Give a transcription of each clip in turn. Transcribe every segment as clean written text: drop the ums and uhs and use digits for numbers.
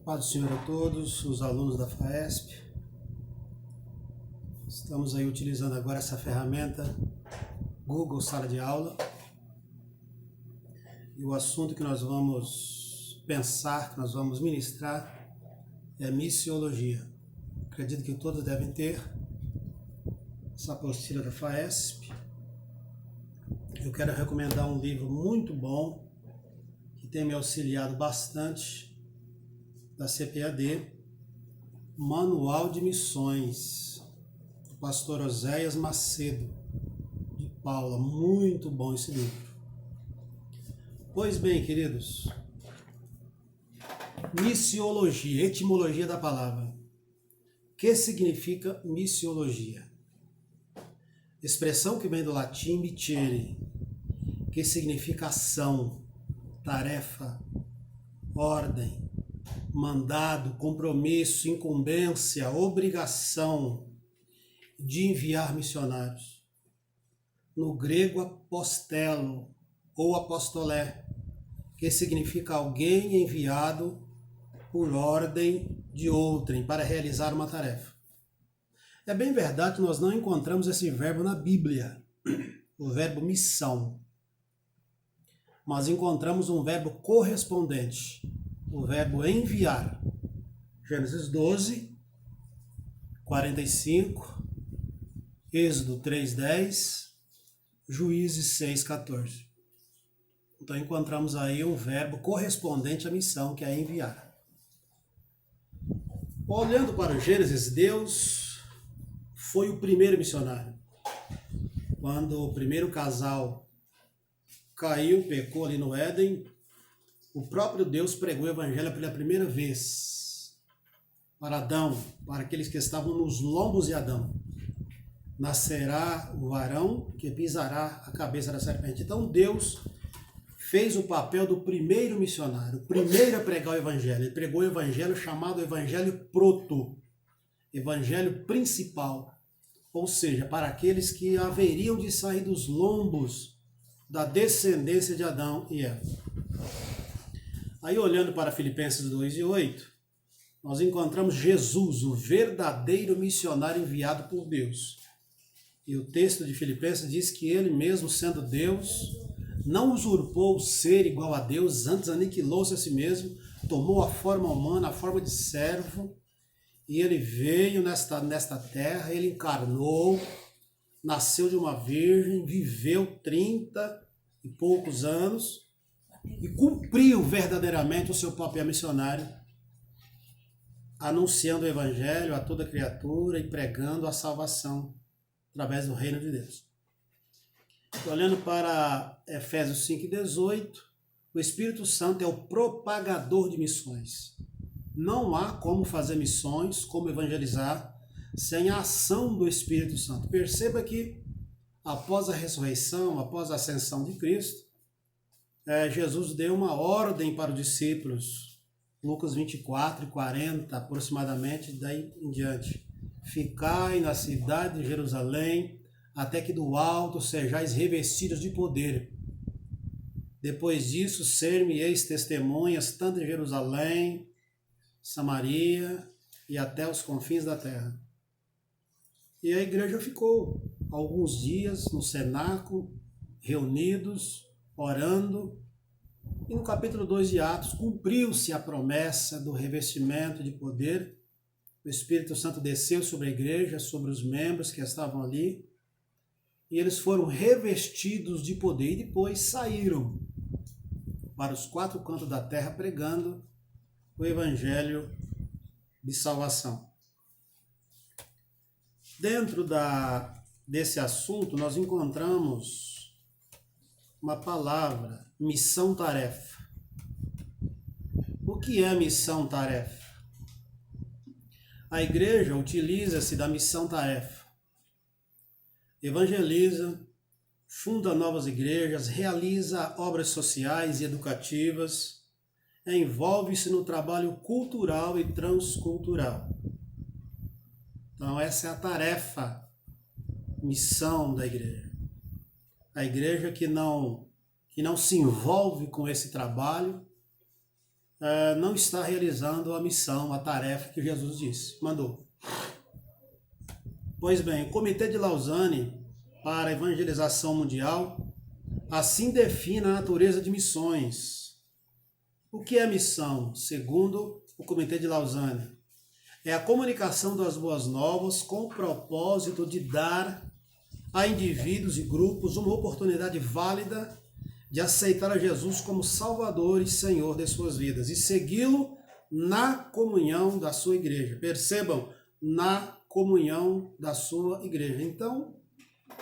Paz do Senhor a todos, os alunos da FAESP. Estamos aí utilizando agora essa ferramenta Google Sala de Aula. E o assunto que nós vamos pensar, que nós vamos ministrar, é missiologia. Acredito que todos devem ter essa apostila da FAESP. Eu quero recomendar um livro muito bom, que tem me auxiliado bastante, da CPAD, Manual de Missões, do pastor Oséias Macedo, de Paula. Muito bom esse livro. Pois bem, queridos, missiologia, etimologia da palavra. O que significa missiologia? Expressão que vem do latim mittere, que significa ação, tarefa, ordem, mandado, compromisso, incumbência, obrigação de enviar missionários. No grego, apostelo ou apostolé, que significa alguém enviado por ordem de outrem para realizar uma tarefa. É bem verdade que nós não encontramos esse verbo na Bíblia, o verbo missão, mas encontramos um verbo correspondente, o verbo enviar. Gênesis 12, 45, Êxodo 3:10, Juízes 6:14. Então encontramos aí um verbo correspondente à missão, que é enviar. Olhando para o Gênesis, Deus foi o primeiro missionário. Quando o primeiro casal caiu, pecou ali no Éden, o próprio Deus pregou o evangelho pela primeira vez para Adão, para aqueles que estavam nos lombos de Adão. Nascerá o varão que pisará a cabeça da serpente. Então Deus fez o papel do primeiro missionário, o primeiro a pregar o evangelho. Ele pregou o evangelho chamado evangelho proto, evangelho principal, ou seja, para aqueles que haveriam de sair dos lombos da descendência de Adão e Eva. Aí, olhando para Filipenses 2:8, nós encontramos Jesus, o verdadeiro missionário enviado por Deus. E o texto de Filipenses diz que ele mesmo, sendo Deus, não usurpou o ser igual a Deus, antes aniquilou-se a si mesmo, tomou a forma humana, a forma de servo, e ele veio nesta terra, ele encarnou, nasceu de uma virgem, viveu 30 e poucos anos e cumpriu verdadeiramente o seu papel missionário, anunciando o evangelho a toda criatura e pregando a salvação através do reino de Deus. Olhando para Efésios 5:18, o Espírito Santo é o propagador de missões. Não há como fazer missões, como evangelizar, sem a ação do Espírito Santo. Perceba que após a ressurreição, após a ascensão de Cristo, Jesus deu uma ordem para os discípulos, Lucas 24:40 aproximadamente, daí em diante. Ficai na cidade de Jerusalém, até que do alto sejais revestidos de poder. Depois disso, ser-me-eis testemunhas, tanto em Jerusalém, Samaria e até os confins da terra. E a igreja ficou alguns dias no cenáculo, reunidos, orando, e no capítulo 2 de Atos cumpriu-se a promessa do revestimento de poder. O Espírito Santo desceu sobre a igreja, sobre os membros que estavam ali, e eles foram revestidos de poder e depois saíram para os 4 cantos da terra pregando o evangelho de salvação. Dentro desse assunto, nós encontramos uma palavra, missão-tarefa. O que é missão-tarefa? A igreja utiliza-se da missão-tarefa. Evangeliza, funda novas igrejas, realiza obras sociais e educativas, envolve-se no trabalho cultural e transcultural. Então essa é a tarefa, missão da igreja. A igreja que não se envolve com esse trabalho, não está realizando a missão, a tarefa que Jesus mandou. Pois bem, o Comitê de Lausanne para a Evangelização Mundial assim define a natureza de missões. O que é missão, segundo o Comitê de Lausanne? É a comunicação das boas novas com o propósito de dar a indivíduos e grupos uma oportunidade válida de aceitar a Jesus como Salvador e Senhor de suas vidas e segui-lo na comunhão da sua igreja. Percebam, na comunhão da sua igreja. Então,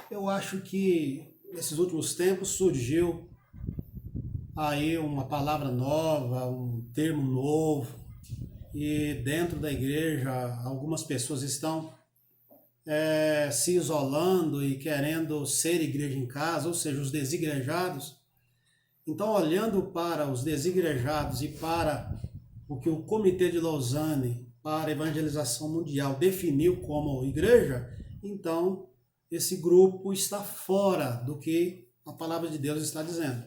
eu acho que nesses últimos tempos surgiu aí uma palavra nova, um termo novo, e dentro da igreja algumas pessoas estão se isolando e querendo ser igreja em casa, ou seja, os desigrejados. Então, olhando para os desigrejados e para o que o Comitê de Lausanne para a Evangelização Mundial definiu como igreja, então esse grupo está fora do que a palavra de Deus está dizendo.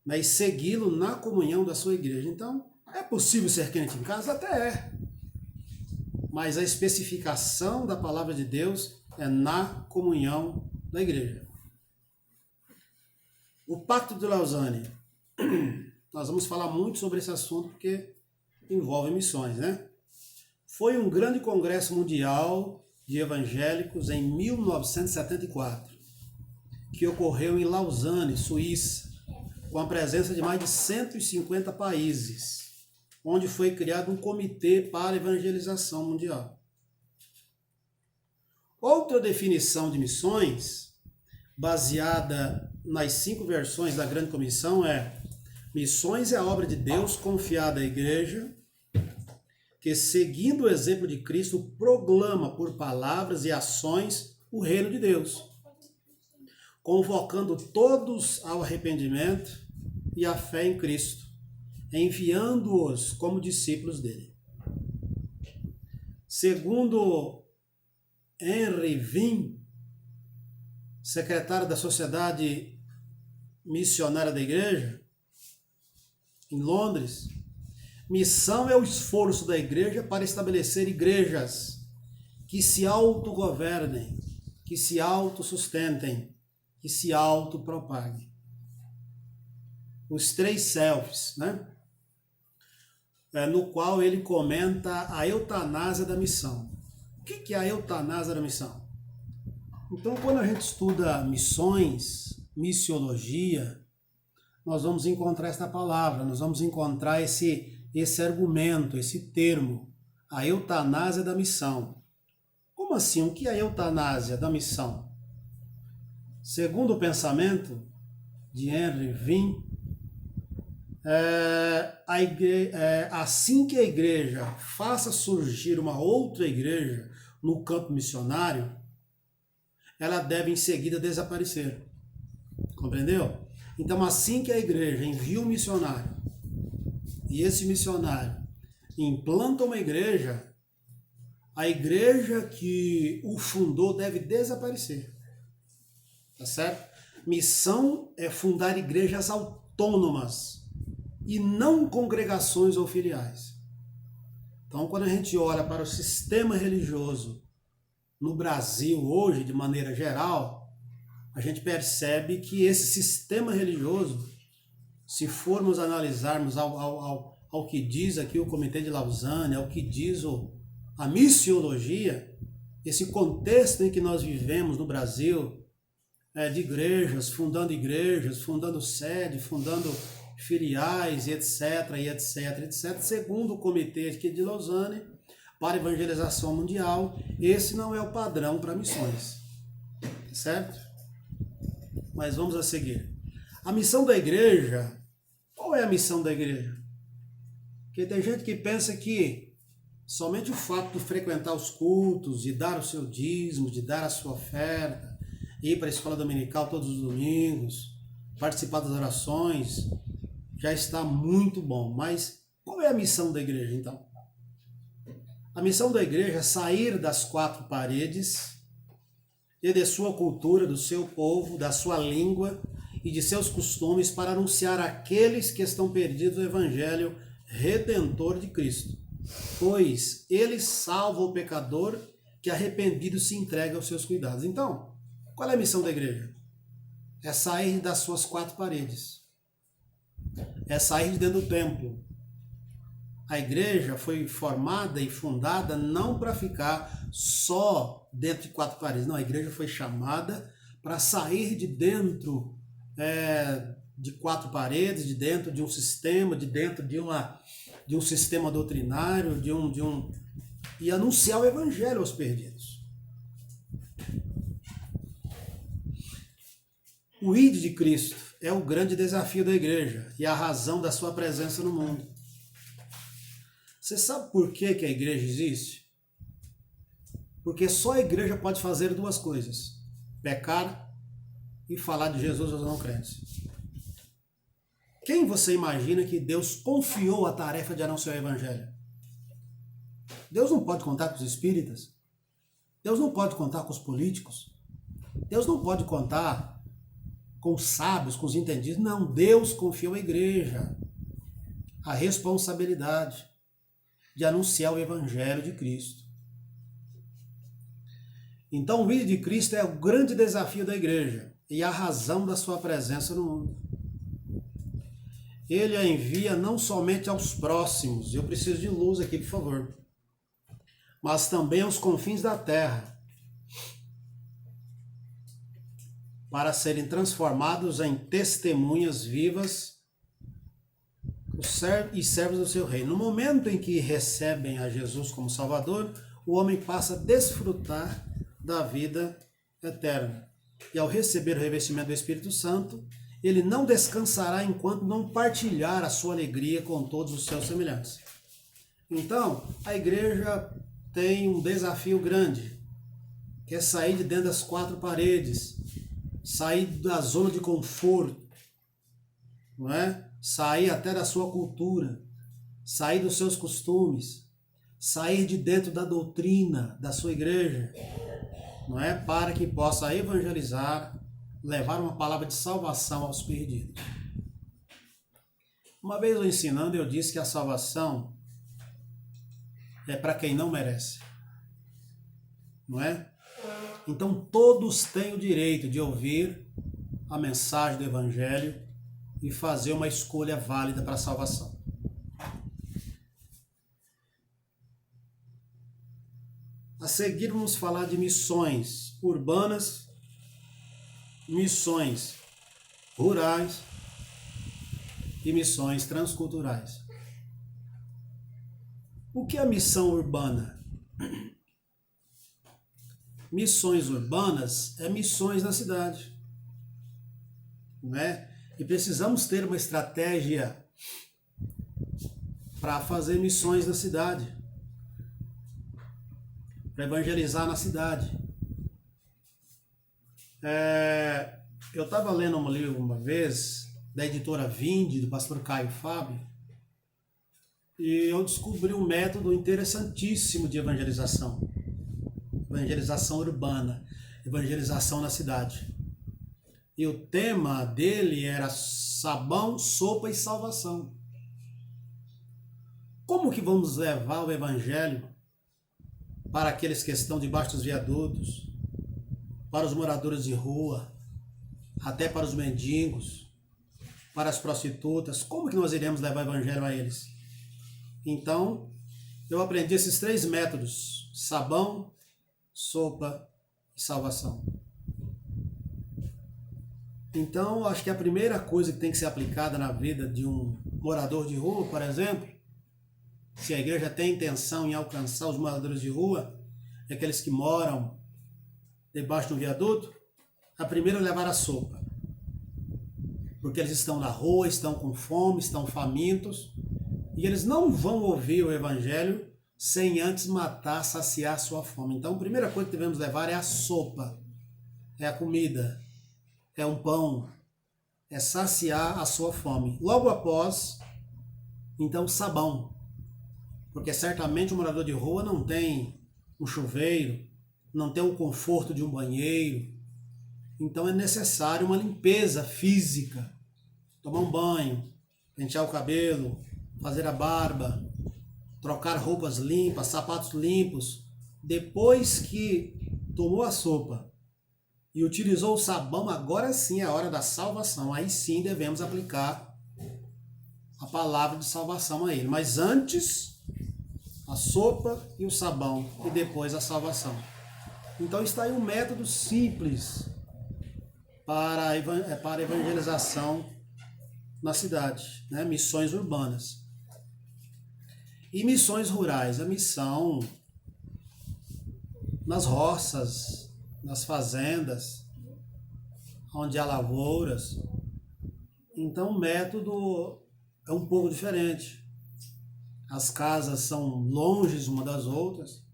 Mas segui-lo na comunhão da sua igreja. Então, é possível ser crente em casa? Até é. Mas a especificação da palavra de Deus é na comunhão da igreja. O Pacto de Lausanne. Nós vamos falar muito sobre esse assunto porque envolve missões, né? Foi um grande congresso mundial de evangélicos em 1974, que ocorreu em Lausanne, Suíça, com a presença de mais de 150 países, onde foi criado um comitê para a evangelização mundial. Outra definição de missões, baseada nas 5 versões da Grande Comissão, é: missões é a obra de Deus confiada à igreja, que, seguindo o exemplo de Cristo, proclama por palavras e ações o reino de Deus, convocando todos ao arrependimento e à fé em Cristo, enviando-os como discípulos dele. Segundo Henry Vin, secretário da Sociedade Missionária da Igreja, em Londres, missão é o esforço da igreja para estabelecer igrejas que se autogovernem, que se autossustentem, que se autopropaguem. Os 3 selfies, né? No qual ele comenta a eutanásia da missão. O que é a eutanásia da missão? Então, quando a gente estuda missões, missiologia, nós vamos encontrar esta palavra, nós vamos encontrar esse argumento, esse termo, a eutanásia da missão. Como assim? O que é a eutanásia da missão? Segundo o pensamento de Henry Vin, assim que a igreja faça surgir uma outra igreja no campo missionário, ela deve em seguida desaparecer. Compreendeu? Então, assim que a igreja envia um missionário, e esse missionário implanta uma igreja, a igreja que o fundou deve desaparecer. Tá certo? Missão é fundar igrejas autônomas e não congregações ou filiais. Então, quando a gente olha para o sistema religioso no Brasil hoje, de maneira geral, a gente percebe que esse sistema religioso, se formos analisarmos ao que diz aqui o Comitê de Lausanne, ao que diz a missiologia, esse contexto em que nós vivemos no Brasil, de igrejas, fundando sede, fundando filiais, etc, segundo o Comitê aqui de Lausanne, para a Evangelização Mundial, esse não é o padrão para missões, certo? Mas vamos a seguir. A missão da igreja, qual é a missão da igreja? Porque tem gente que pensa que somente o fato de frequentar os cultos, de dar o seu dízimo, de dar a sua oferta, ir para a escola dominical todos os domingos, participar das orações, já está muito bom. Mas qual é a missão da igreja, então? A missão da igreja é sair das 4 paredes e de sua cultura, do seu povo, da sua língua e de seus costumes para anunciar àqueles que estão perdidos o evangelho redentor de Cristo, pois ele salva o pecador que arrependido se entrega aos seus cuidados. Então, qual é a missão da igreja? É sair das suas quatro paredes. É sair de dentro do templo. A igreja foi formada e fundada não para ficar só dentro de quatro paredes. Não, a igreja foi chamada para sair de dentro de quatro paredes, de dentro de um sistema, de dentro de um sistema doutrinário, e anunciar o evangelho aos perdidos. O ID de Cristo é o grande desafio da igreja e a razão da sua presença no mundo. Você sabe por que a igreja existe? Porque só a igreja pode fazer duas coisas: pecar e falar de Jesus aos não crentes. Quem você imagina que Deus confiou a tarefa de anunciar o evangelho? Deus não pode contar com os espíritas. Deus não pode contar com os políticos. Deus não pode contar com os sábios, com os entendidos. Não, Deus confiou à igreja a responsabilidade de anunciar o evangelho de Cristo. Então, o ID de Cristo é o grande desafio da igreja e a razão da sua presença no mundo. Ele a envia não somente aos próximos, eu preciso de luz aqui, por favor, mas também aos confins da terra, para serem transformados em testemunhas vivas e servos do seu reino. No momento em que recebem a Jesus como Salvador, o homem passa a desfrutar da vida eterna. E ao receber o revestimento do Espírito Santo, ele não descansará enquanto não partilhar a sua alegria com todos os seus semelhantes. Então, a igreja tem um desafio grande, que é sair de dentro das quatro paredes, sair da zona de conforto, não é? Sair até da sua cultura, sair dos seus costumes, sair de dentro da doutrina da sua igreja, não é? Para que possa evangelizar, levar uma palavra de salvação aos perdidos. Uma vez eu ensinando, eu disse que a salvação é para quem não merece, não é? Então todos têm o direito de ouvir a mensagem do evangelho e fazer uma escolha válida para a salvação. A seguir vamos falar de missões urbanas, missões rurais e missões transculturais. O que é missão urbana? Missões urbanas é missões na cidade, não é? E precisamos ter uma estratégia para fazer missões na cidade, para evangelizar na cidade. Eu estava lendo um livro uma vez, da editora Vinde, do pastor Caio Fábio, e eu descobri um método interessantíssimo de evangelização. Evangelização urbana, evangelização na cidade. E o tema dele era sabão, sopa e salvação. Como que vamos levar o evangelho para aqueles que estão debaixo dos viadutos, para os moradores de rua, até para os mendigos, para as prostitutas? Como que nós iremos levar o evangelho a eles? Então, eu aprendi esses três métodos: sabão, sopa e salvação. Então, acho que a primeira coisa que tem que ser aplicada na vida de um morador de rua, por exemplo, se a igreja tem intenção em alcançar os moradores de rua, aqueles que moram debaixo do viaduto, a primeira é levar a sopa. Porque eles estão na rua, estão com fome, estão famintos, e eles não vão ouvir o evangelho sem antes matar, saciar sua fome. Então, a primeira coisa que devemos levar é a sopa, é a comida, é um pão, é saciar a sua fome. Logo após, então, sabão, porque certamente o morador de rua não tem um chuveiro, não tem o conforto de um banheiro, então é necessário uma limpeza física, tomar um banho, pentear o cabelo, fazer a barba, trocar roupas limpas, sapatos limpos, depois que tomou a sopa e utilizou o sabão, agora sim é a hora da salvação. Aí sim devemos aplicar a palavra de salvação a ele. Mas antes, a sopa e o sabão, e depois a salvação. Então está aí um método simples para a evangelização na cidade, né? Missões urbanas. E missões rurais, a missão nas roças, nas fazendas, onde há lavouras. Então o método é um pouco diferente. As casas são longes uma das outras,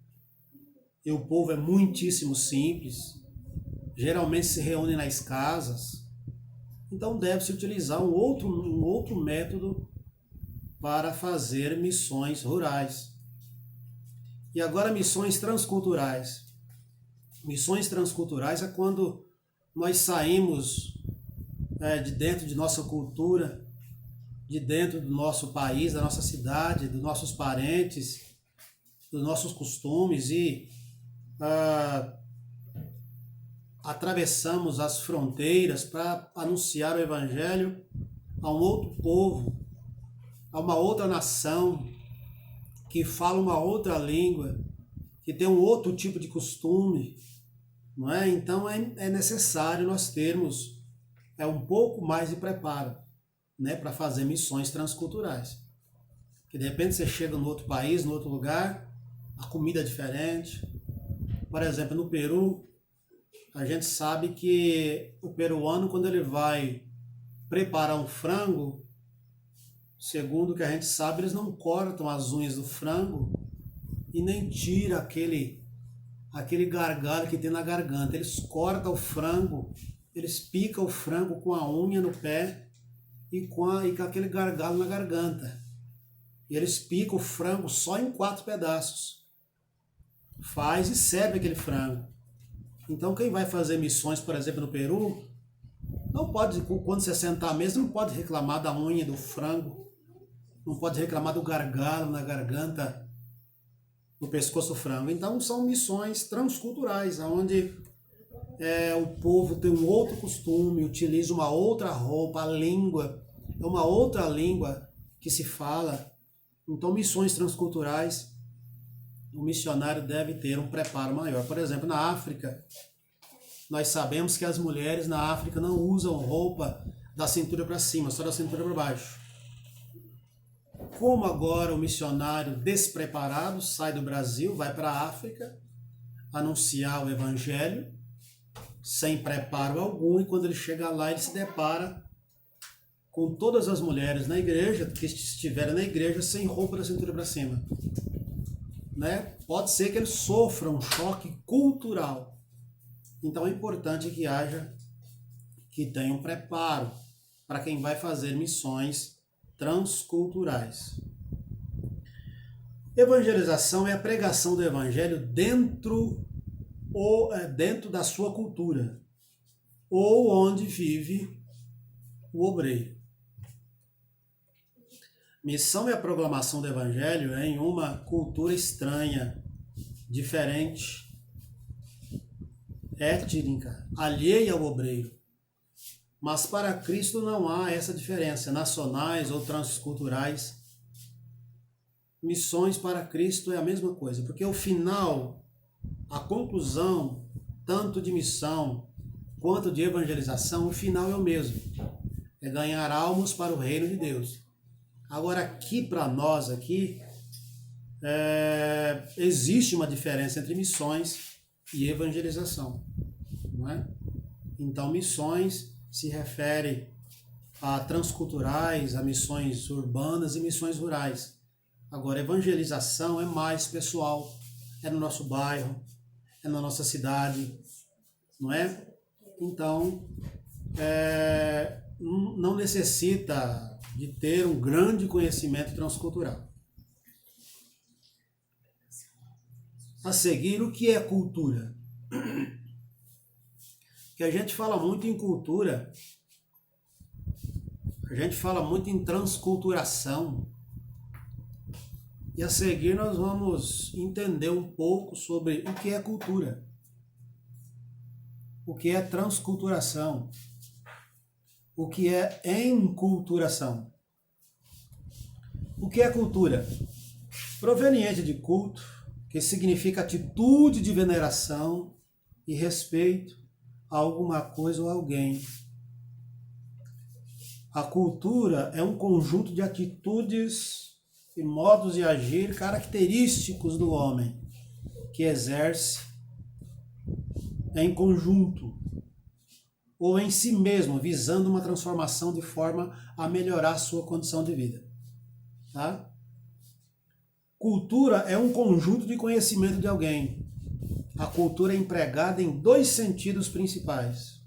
e o povo é muitíssimo simples, geralmente se reúne nas casas, então deve-se utilizar um outro método para fazer missões rurais. E agora missões transculturais. Missões transculturais é quando nós saímos de dentro de nossa cultura, de dentro do nosso país, da nossa cidade, dos nossos parentes, dos nossos costumes e atravessamos as fronteiras para anunciar o Evangelho a um outro povo, a uma outra nação, que fala uma outra língua, que tem um outro tipo de costume, não é? Então é necessário nós termos um pouco mais de preparo, né, para fazer missões transculturais. Que de repente você chega no outro país, no outro lugar, a comida é diferente. Por exemplo, no Peru, a gente sabe que o peruano, quando ele vai preparar um frango, segundo o que a gente sabe, eles não cortam as unhas do frango e nem tira aquele gargalo que tem na garganta. Eles cortam o frango, eles picam o frango com a unha no pé e com aquele gargalo na garganta. E eles picam o frango só em 4 pedaços. Faz e serve aquele frango. Então quem vai fazer missões, por exemplo, no Peru, não pode, quando você sentar à mesa, não pode reclamar da unha do frango, não pode reclamar do gargalo na garganta, no pescoço do frango. Então são missões transculturais, onde o povo tem um outro costume, utiliza uma outra roupa, a língua é uma outra língua que se fala. Então missões transculturais, o missionário deve ter um preparo maior. Por exemplo, na África, nós sabemos que as mulheres na África não usam roupa da cintura para cima, só da cintura para baixo. Como agora o missionário despreparado sai do Brasil, vai para a África, anunciar o Evangelho, sem preparo algum, e quando ele chega lá, ele se depara com todas as mulheres na igreja, que estiverem na igreja, sem roupa da cintura para cima. Né? Pode ser que ele sofra um choque cultural. Então é importante que tenha um preparo para quem vai fazer missões transculturais. Evangelização é a pregação do evangelho dentro da sua cultura, ou onde vive o obreiro. Missão é a proclamação do evangelho em uma cultura estranha, diferente, étnica, alheia ao obreiro. Mas para Cristo não há essa diferença, nacionais ou transculturais. Missões para Cristo é a mesma coisa, porque o final, a conclusão, tanto de missão quanto de evangelização, o final é o mesmo. É ganhar almas para o reino de Deus. Agora aqui para nós, existe uma diferença entre missões e evangelização. Não é? Então missões se refere a transculturais, a missões urbanas e missões rurais. Agora evangelização é mais pessoal, é no nosso bairro, é na nossa cidade, não é? Então não necessita de ter um grande conhecimento transcultural. A seguir, o que é cultura? Que a gente fala muito em cultura, a gente fala muito em transculturação, E a seguir nós vamos entender um pouco sobre o que é cultura, o que é transculturação, o que é enculturação. O que é cultura? Proveniente de culto, que significa atitude de veneração e respeito a alguma coisa ou alguém. A cultura é um conjunto de atitudes e modos de agir característicos do homem, que exerce em conjunto ou em si mesmo, visando uma transformação de forma a melhorar a sua condição de vida. Tá? Cultura é um conjunto de conhecimento de alguém. A cultura é empregada em dois sentidos principais.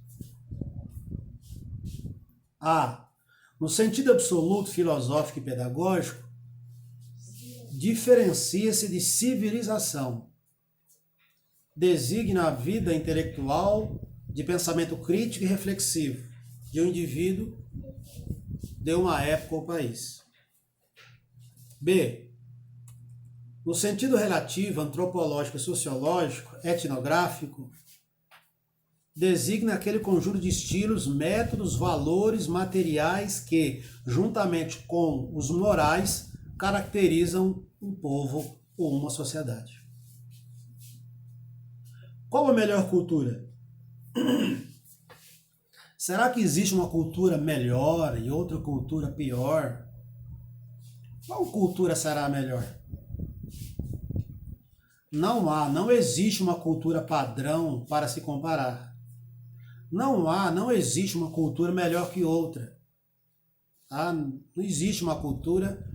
A, no sentido absoluto, filosófico e pedagógico, diferencia-se de civilização. Designa a vida intelectual de pensamento crítico e reflexivo de um indivíduo de uma época ou país. B, no sentido relativo, antropológico e sociológico, etnográfico, designa aquele conjunto de estilos, métodos, valores, materiais que, juntamente com os morais, caracterizam um povo ou uma sociedade. Qual a melhor cultura? Será que existe uma cultura melhor e outra cultura pior? Qual cultura será a melhor? Não existe uma cultura padrão para se comparar. Não existe uma cultura melhor que outra. Tá? Não existe uma cultura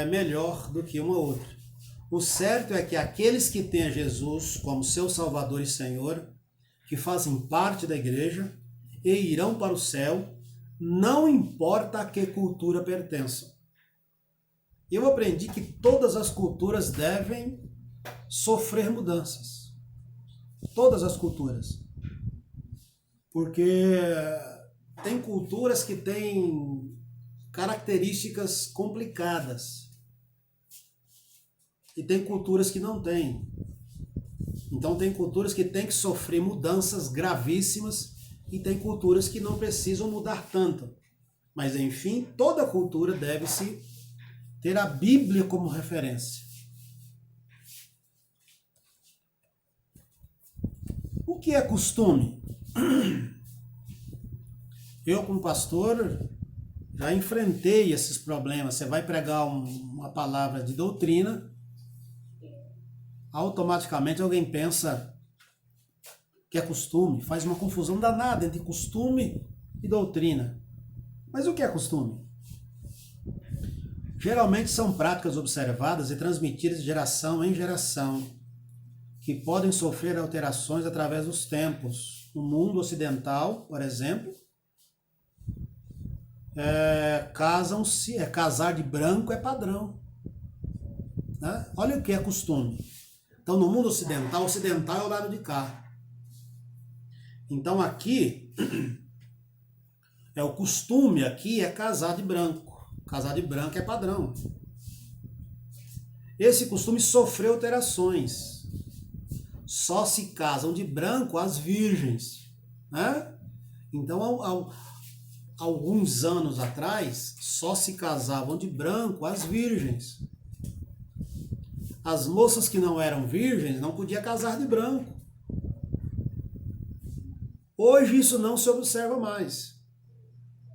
melhor do que uma outra. O certo é que aqueles que têm a Jesus como seu Salvador e Senhor, que fazem parte da igreja e irão para o céu, não importa a que cultura pertençam. Eu aprendi que todas as culturas devem sofrer mudanças. Todas as culturas. Porque tem culturas que têm características complicadas. E tem culturas que não têm. Então tem culturas que têm que sofrer mudanças gravíssimas e tem culturas que não precisam mudar tanto. Mas enfim, toda cultura deve-se ter a Bíblia como referência. O que é costume? Eu, como pastor, já enfrentei esses problemas. Você vai pregar uma palavra de doutrina, automaticamente alguém pensa que é costume, faz uma confusão danada entre costume e doutrina. Mas o que é costume? Geralmente são práticas observadas e transmitidas de geração em geração, que podem sofrer alterações através dos tempos. No mundo ocidental, por exemplo, casam-se, casar de branco é padrão. Né? Olha o que é costume. Então, no mundo ocidental é o lado de cá. Então, aqui, o costume aqui é casar de branco. Casar de branco é padrão. Esse costume sofreu alterações. Só se casam de branco as virgens. Né? Então, alguns anos atrás, só se casavam de branco as virgens. As moças que não eram virgens não podiam casar de branco. Hoje isso não se observa mais.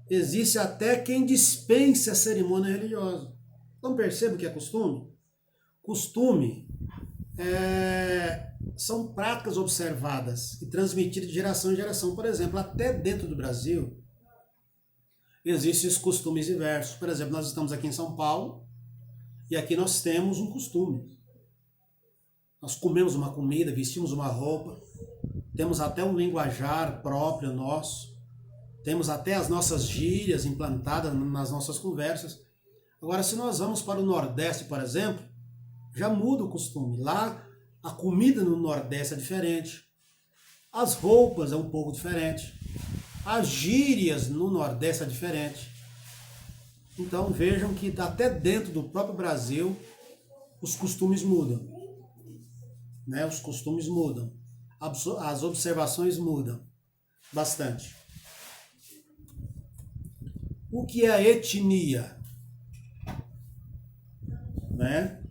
Existe até quem dispense a cerimônia religiosa. Então perceba o que é costume? Costume são práticas observadas e transmitidas de geração em geração. Por exemplo, até dentro do Brasil, existem os costumes diversos. Por exemplo, nós estamos aqui em São Paulo e aqui nós temos um costume. Nós comemos uma comida, vestimos uma roupa, temos até um linguajar próprio nosso, temos até as nossas gírias implantadas nas nossas conversas. Agora, se nós vamos para o Nordeste, por exemplo, já muda o costume. Lá, a comida no Nordeste é diferente, as roupas é um pouco diferente, as gírias no Nordeste é diferente. Então vejam que até dentro do próprio Brasil os costumes mudam. Né? Os costumes mudam. As observações mudam bastante. O que é etnia? Né?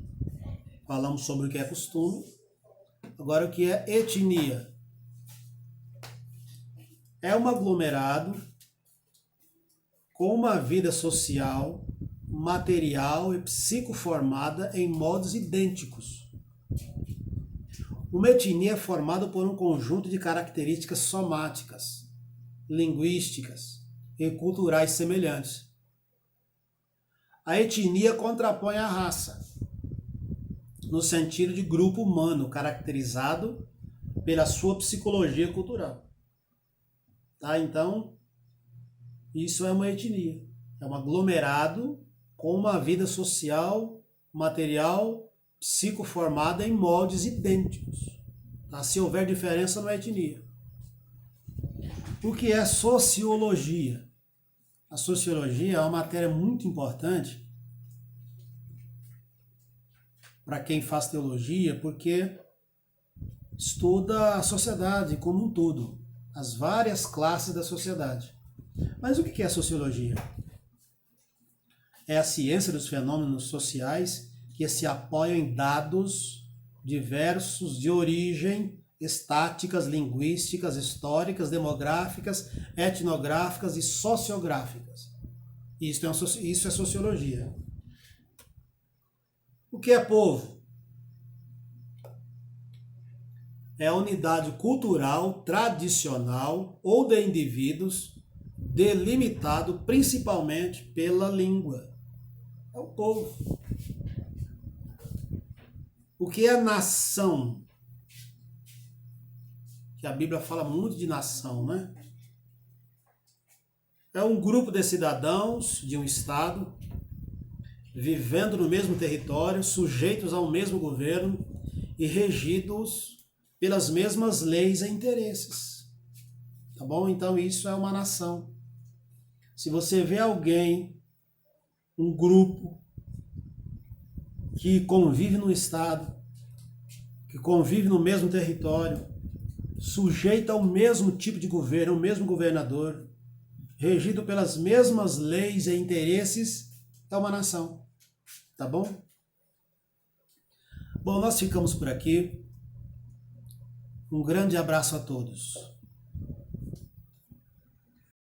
Falamos sobre o que é costume. Agora, o que é etnia? É um aglomerado com uma vida social, material e psicoformada em modos idênticos. Uma etnia é formada por um conjunto de características somáticas, linguísticas e culturais semelhantes. A etnia contrapõe a raça, no sentido de grupo humano, caracterizado pela sua psicologia cultural. Tá? Então, isso é uma etnia. É um aglomerado com uma vida social, material, psicoformada em moldes idênticos. Tá? Se houver diferença, não é etnia. O que é sociologia? A sociologia é uma matéria muito importante para quem faz teologia, porque estuda a sociedade como um todo, as várias classes da sociedade. Mas o que é sociologia? É a ciência dos fenômenos sociais que se apoiam em dados diversos de origem, estáticas, linguísticas, históricas, demográficas, etnográficas e sociográficas. Isso é sociologia. O que é povo? É a unidade cultural, tradicional ou de indivíduos delimitado principalmente pela língua. É o povo. O que é nação? Que a Bíblia fala muito de nação, né? É um grupo de cidadãos de um estado vivendo no mesmo território, sujeitos ao mesmo governo e regidos pelas mesmas leis e interesses. Tá bom? Então isso é uma nação. Se você vê alguém, um grupo que convive no estado, que convive no mesmo território, sujeito ao mesmo tipo de governo, ao mesmo governador, regido pelas mesmas leis e interesses, é uma nação. Tá bom? Bom, nós ficamos por aqui. Um grande abraço a todos.